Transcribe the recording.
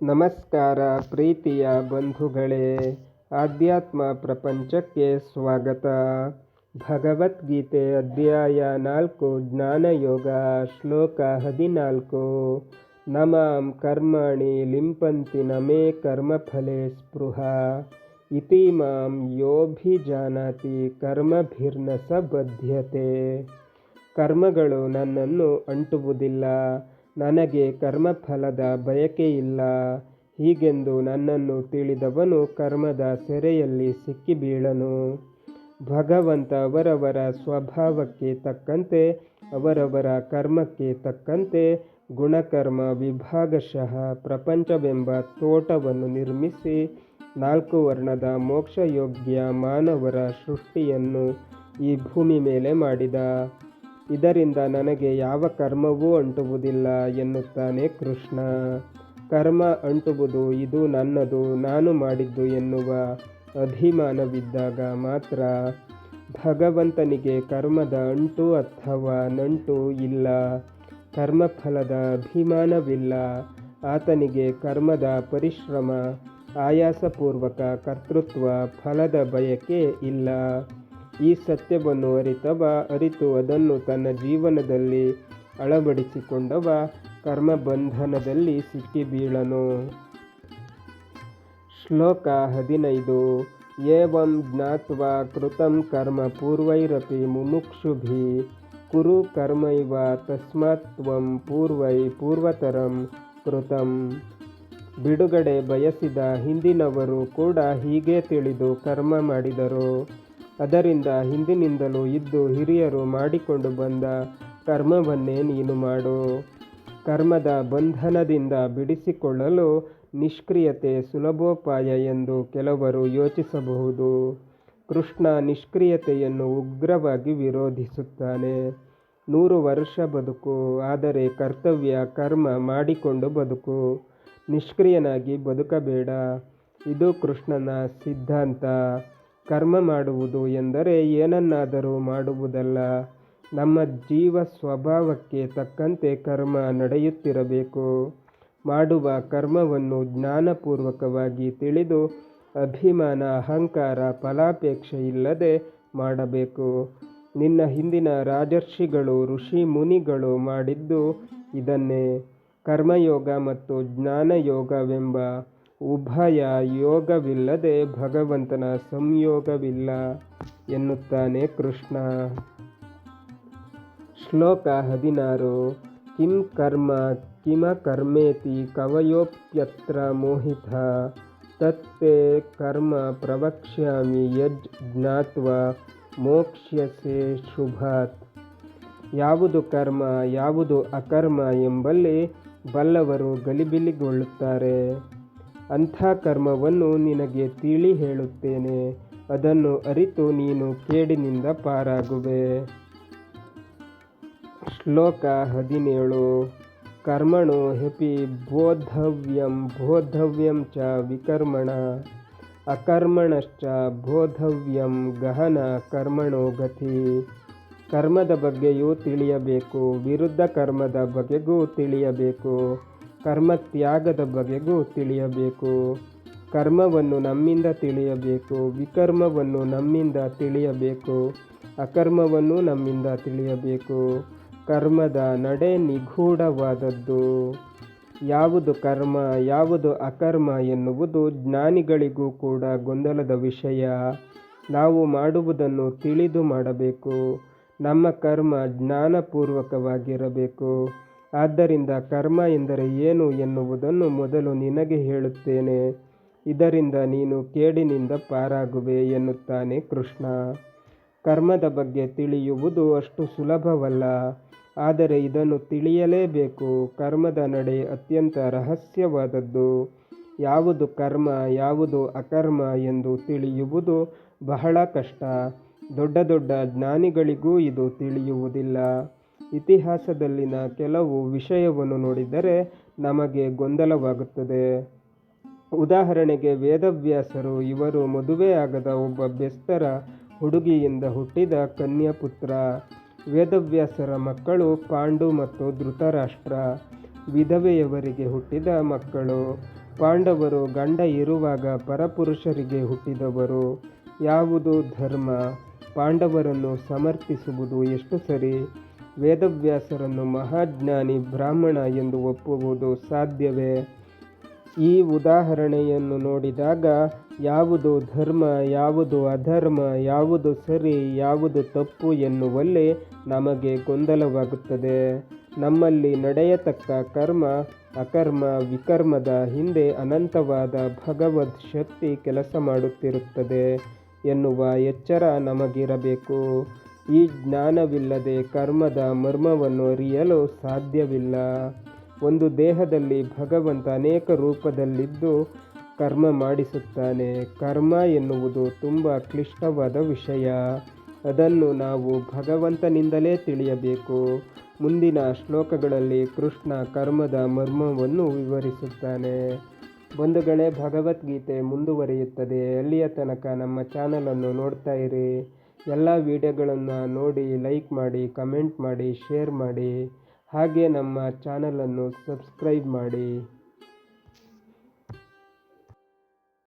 ನಮಸ್ಕಾರ ಪ್ರೀತಿಯ ಬಂಧುಗಳೇ, ಆಧ್ಯಾತ್ಮ ಪ್ರಪಂಚಕ್ಕೆ ಸ್ವಾಗತ. ಭಗವದ್ಗೀತೆ ಅಧ್ಯಾಯ 4 ಜ್ಞಾನಯೋಗ ಶ್ಲೋಕ 14. ನಮಾಂ ಕರ್ಮಾಣಿ ಲಿಂಪಂತಿ ನಮೇ ಕರ್ಮಫಲೆ ಸ್ಪೃಹ ಇತಿ ಮಾಂ ಯೋಭಿಜಾನಾತಿ ಕರ್ಮಭಿರ್ನ ಸ ಬಧ್ಯತೆ. ಕರ್ಮಗಳು ನನ್ನನ್ನು ಅಂಟುವುದಿಲ್ಲ, ನನಗೆ ಕರ್ಮಫಲದ ಬಯಕೆಯಿಲ್ಲ. ಹೀಗೆಂದು ನನ್ನನ್ನು ತಿಳಿದವನು ಕರ್ಮದ ಸೆರೆಯಲ್ಲಿ ಸಿಕ್ಕಿಬೀಳನು. ಭಗವಂತ ಅವರವರ ಸ್ವಭಾವಕ್ಕೆ ತಕ್ಕಂತೆ, ಅವರವರ ಕರ್ಮಕ್ಕೆ ತಕ್ಕಂತೆ ಗುಣಕರ್ಮ ವಿಭಾಗಶಃ ಪ್ರಪಂಚವೆಂಬ ತೋಟವನ್ನು ನಿರ್ಮಿಸಿ 4 ವರ್ಣದ ಮೋಕ್ಷಯೋಗ್ಯ ಮಾನವರ ಸೃಷ್ಟಿಯನ್ನು ಈ ಭೂಮಿ ಮೇಲೆ ಮಾಡಿದ. ಇದರಿಂದ ನನಗೆ ಯಾವ ಕರ್ಮವೂ ಅಂಟುವುದಿಲ್ಲ ಎನ್ನುತ್ತಾನೆ ಕೃಷ್ಣ. ಕರ್ಮ ಅಂಟುವುದು ಇದು ನನ್ನದು, ನಾನು ಮಾಡಿದ್ದು ಎನ್ನುವ ಅಭಿಮಾನವಿದ್ದಾಗ ಮಾತ್ರ. ಭಗವಂತನಿಗೆ ಕರ್ಮದ ಅಂಟು ಅಥವಾ ನಂಟು ಇಲ್ಲ, ಕರ್ಮಫಲದ ಅಭಿಮಾನವಿಲ್ಲ. ಆತನಿಗೆ ಕರ್ಮದ ಪರಿಶ್ರಮ, ಆಯಾಸಪೂರ್ವಕ ಕರ್ತೃತ್ವ, ಫಲದ ಬಯಕೆ ಇಲ್ಲ. ಈ ಸತ್ಯವನ್ನು ಅರಿತು ಅದನ್ನು ತನ್ನ ಜೀವನದಲ್ಲಿ ಅಳವಡಿಸಿಕೊಂಡವ ಕರ್ಮಬಂಧನದಲ್ಲಿ ಸಿಕ್ಕಿಬೀಳನು. ಶ್ಲೋಕ 15. ಏವಂ ಜ್ಞಾತ್ವಾ ಕೃತಂ ಕರ್ಮ ಪೂರ್ವೈರಪಿ ಮುಮುಕ್ಷುಭಿಃ ಕುರು ಕರ್ಮೈವ ತಸ್ಮಾತ್ ತ್ವಂ ಪೂರ್ವತರಂ ಕೃತಂ. ಬಿಡುಗಡೆ ಬಯಸಿದ ಹಿಂದಿನವರು ಕೂಡ ಹೀಗೆ ತಿಳಿದು ಕರ್ಮ ಮಾಡಿದರು. ಅದರಿಂದ ಹಿಂದಿನಿಂದಲೂ ಇದ್ದು ಹಿರಿಯರು ಮಾಡಿಕೊಂಡು ಬಂದ ಕರ್ಮವನ್ನೇ ನೀನು ಮಾಡು. ಕರ್ಮದ ಬಂಧನದಿಂದ ಬಿಡಿಸಿಕೊಳ್ಳಲು ನಿಷ್ಕ್ರಿಯತೆ ಸುಲಭೋಪಾಯ ಎಂದು ಕೆಲವರು ಯೋಚಿಸಬಹುದು. ಕೃಷ್ಣ ನಿಷ್ಕ್ರಿಯತೆಯನ್ನು ಉಗ್ರವಾಗಿ ವಿರೋಧಿಸುತ್ತಾನೆ. 100 ವರ್ಷ ಬದುಕು, ಆದರೆ ಕರ್ತವ್ಯ ಕರ್ಮ ಮಾಡಿಕೊಂಡು ಬದುಕು. ನಿಷ್ಕ್ರಿಯನಾಗಿ ಬದುಕಬೇಡ. ಇದು ಕೃಷ್ಣನ ಸಿದ್ಧಾಂತ. ಕರ್ಮ ಮಾಡುವುದು ಎಂದರೆ ಏನನ್ನಾದರೂ ಮಾಡುವುದಲ್ಲ, ನಮ್ಮ ಜೀವ ಸ್ವಭಾವಕ್ಕೆ ತಕ್ಕಂತೆ ಕರ್ಮ ನಡೆಯುತ್ತಿರಬೇಕು. ಮಾಡುವ ಕರ್ಮವನ್ನು ಜ್ಞಾನಪೂರ್ವಕವಾಗಿ ತಿಳಿದು ಅಭಿಮಾನ, ಅಹಂಕಾರ, ಫಲಾಪೇಕ್ಷೆ ಇಲ್ಲದೆ ಮಾಡಬೇಕು. ನಿನ್ನ ಹಿಂದಿನ ರಾಜರ್ಷಿಗಳು, ಋಷಿ ಮುನಿಗಳು ಮಾಡಿದ್ದು ಇದನ್ನೇ. ಕರ್ಮಯೋಗ ಮತ್ತು ಜ್ಞಾನಯೋಗವೆಂಬ ಉಭಯ ಯೋಗವಿಲ್ಲದೆ ಭಗವಂತನ ಸಂಯೋಗವಿಲ್ಲ ಎನ್ನುತ್ತಾನೆ ಕೃಷ್ಣ. ಶ್ಲೋಕ 16. ಕಿಂ ಕರ್ಮ ಕಿಮಕರ್ಮೇತಿ ಕವಯೋಪ್ಯತ್ರ ಮೋಹಿತಃ ತತ್ತೇ ಕರ್ಮ ಪ್ರವಕ್ಷ್ಯಾಮಿ ಯಜ್ ಜ್ಞಾತ್ವಾ ಮೋಕ್ಷ್ಯಸೆ ಶುಭಾತ್. ಯಾವುದು ಕರ್ಮ, ಯಾವುದು ಅಕರ್ಮ ಎಂಬಲ್ಲಿ ಬಲ್ಲವರು ಗಲಿಬಿಲಿಗೊಳ್ಳುತ್ತಾರೆ. ಅಂಥ ಕರ್ಮವನ್ನು ನಿನಗೆ ತಿಳಿ ಹೇಳುತ್ತೇನೆ. ಅದನ್ನು ಅರಿತು ನೀನು ಕೇಡಿನಿಂದ ಪಾರಾಗುವೆ. ಶ್ಲೋಕ 17. ಕರ್ಮಣೋ ಹ್ಯಪಿ ಬೋದ್ಧವ್ಯಂ ಚ ವಿಕರ್ಮಣ ಅಕರ್ಮಣಶ್ಚ ಬೋದ್ಧವ್ಯಂ ಗಹನ ಕರ್ಮಣೋ ಗತಿ. ಕರ್ಮದ ಬಗ್ಗೆಯೂ ತಿಳಿಯಬೇಕು, ವಿರುದ್ಧ ಕರ್ಮದ ಬಗೆಗೂ ತಿಳಿಯಬೇಕು, ಕರ್ಮತ್ಯಾಗದ ಬಗೆಗೂ ತಿಳಿಯಬೇಕು. ಕರ್ಮವನ್ನು ನಮ್ಮಿಂದ ತಿಳಿಯಬೇಕು, ವಿಕರ್ಮವನ್ನು ನಮ್ಮಿಂದ ತಿಳಿಯಬೇಕು, ಅಕರ್ಮವನ್ನು ನಮ್ಮಿಂದ ತಿಳಿಯಬೇಕು. ಕರ್ಮದ ನಡೆ ನಿಗೂಢವಾದದ್ದು. ಯಾವುದು ಕರ್ಮ, ಯಾವುದು ಅಕರ್ಮ ಎನ್ನುವುದು ಜ್ಞಾನಿಗಳಿಗೂ ಕೂಡ ಗೊಂದಲದ ವಿಷಯ. ನಾವು ಮಾಡುವುದನ್ನು ತಿಳಿದು ಮಾಡಬೇಕು. ನಮ್ಮ ಕರ್ಮ ಜ್ಞಾನಪೂರ್ವಕವಾಗಿರಬೇಕು. ಆದ್ದರಿಂದ ಕರ್ಮ ಎಂದರೆ ಏನು ಎನ್ನುವುದನ್ನು ಮೊದಲು ನಿನಗೆ ಹೇಳುತ್ತೇನೆ. ಇದರಿಂದ ನೀನು ಕೇಡಿನಿಂದ ಪಾರಾಗುವೆ ಎನ್ನುತ್ತಾನೆ ಕೃಷ್ಣ. ಕರ್ಮದ ಬಗ್ಗೆ ತಿಳಿಯುವುದು ಅಷ್ಟು ಸುಲಭವಲ್ಲ, ಆದರೆ ಇದನ್ನು ತಿಳಿಯಲೇಬೇಕು. ಕರ್ಮದ ನಡೆ ಅತ್ಯಂತ ರಹಸ್ಯವಾದದ್ದು. ಯಾವುದು ಕರ್ಮ, ಯಾವುದು ಅಕರ್ಮ ಎಂದು ತಿಳಿಯುವುದು ಬಹಳ ಕಷ್ಟ. ದೊಡ್ಡ ದೊಡ್ಡ ಜ್ಞಾನಿಗಳಿಗೂ ಇದು ತಿಳಿಯುವುದಿಲ್ಲ. ಇತಿಹಾಸದಲ್ಲಿನ ಕೆಲವು ವಿಷಯವನ್ನು ನೋಡಿದರೆ ನಮಗೆ ಗೊಂದಲವಾಗುತ್ತದೆ. ಉದಾಹರಣೆಗೆ ವೇದವ್ಯಾಸರು. ಇವರು ಮದುವೆಯಾಗದ ಒಬ್ಬ ಬೆಸ್ತರ ಹುಡುಗಿಯಿಂದ ಹುಟ್ಟಿದ ಕನ್ಯಾಪುತ್ರ. ವೇದವ್ಯಾಸರ ಮಕ್ಕಳು ಪಾಂಡು ಮತ್ತು ಧೃತರಾಷ್ಟ್ರ. ವಿಧವೆಯವರಿಗೆ ಹುಟ್ಟಿದ ಮಕ್ಕಳು. ಪಾಂಡವರು ಗಂಡ ಇರುವಾಗ ಪರಪುರುಷರಿಗೆ ಹುಟ್ಟಿದವರು. ಯಾವುದು ಧರ್ಮ? ಪಾಂಡವರನ್ನು ಸಮರ್ಥಿಸುವುದು ಎಷ್ಟು ಸರಿ? ವೇದವ್ಯಾಸರನ್ನು ಮಹಾಜ್ಞಾನಿ ಬ್ರಾಹ್ಮಣ ಎಂದು ಒಪ್ಪುವುದು ಸಾಧ್ಯವೇ? ಈ ಉದಾಹರಣೆಯನ್ನು ನೋಡಿದಾಗ ಯಾವುದು ಧರ್ಮ, ಯಾವುದು ಅಧರ್ಮ, ಯಾವುದು ಸರಿ, ಯಾವುದು ತಪ್ಪು ಎನ್ನುವಲ್ಲಿ ನಮಗೆ ಗೊಂದಲವಾಗುತ್ತದೆ. ನಮ್ಮಲ್ಲಿ ನಡೆಯತಕ್ಕ ಕರ್ಮ, ಅಕರ್ಮ, ವಿಕರ್ಮದ ಹಿಂದೆ ಅನಂತವಾದ ಭಗವದ್ ಶಕ್ತಿ ಕೆಲಸ ಮಾಡುತ್ತಿರುತ್ತದೆ ಎನ್ನುವ ಎಚ್ಚರ ನಮಗಿರಬೇಕು. ಈ ಜ್ಞಾನವಿಲ್ಲದೆ ಕರ್ಮದ ಮರ್ಮವನ್ನು ಅರಿಯಲು ಸಾಧ್ಯವಿಲ್ಲ. ಒಂದು ದೇಹದಲ್ಲಿ ಭಗವಂತ ಅನೇಕ ರೂಪದಲ್ಲಿದ್ದು ಕರ್ಮ ಮಾಡಿಸುತ್ತಾನೆ. ಕರ್ಮ ಎನ್ನುವುದು ತುಂಬ ಕ್ಲಿಷ್ಟವಾದ ವಿಷಯ. ಅದನ್ನು ನಾವು ಭಗವಂತನಿಂದಲೇ ತಿಳಿಯಬೇಕು. ಮುಂದಿನ ಶ್ಲೋಕಗಳಲ್ಲಿ ಕೃಷ್ಣ ಕರ್ಮದ ಮರ್ಮವನ್ನು ವಿವರಿಸುತ್ತಾನೆ. ಬಂಧುಗಳೇ, ಭಗವದ್ಗೀತೆ ಮುಂದುವರಿಯುತ್ತದೆ. ಅಲ್ಲಿಯ ತನಕ ನಮ್ಮ ಚಾನಲನ್ನು ನೋಡ್ತಾ ಇರಿ. ಎಲ್ಲ ವಿಡಿಯೋಗಳನ್ನು ನೋಡಿ ಲೈಕ್ ಮಾಡಿ, ಕಮೆಂಟ್ ಮಾಡಿ, ಶೇರ್ ಮಾಡಿ. ಹಾಗೆ ನಮ್ಮ ಚಾನಲನ್ನು ಸಬ್ಸ್ಕ್ರೈಬ್ ಮಾಡಿ.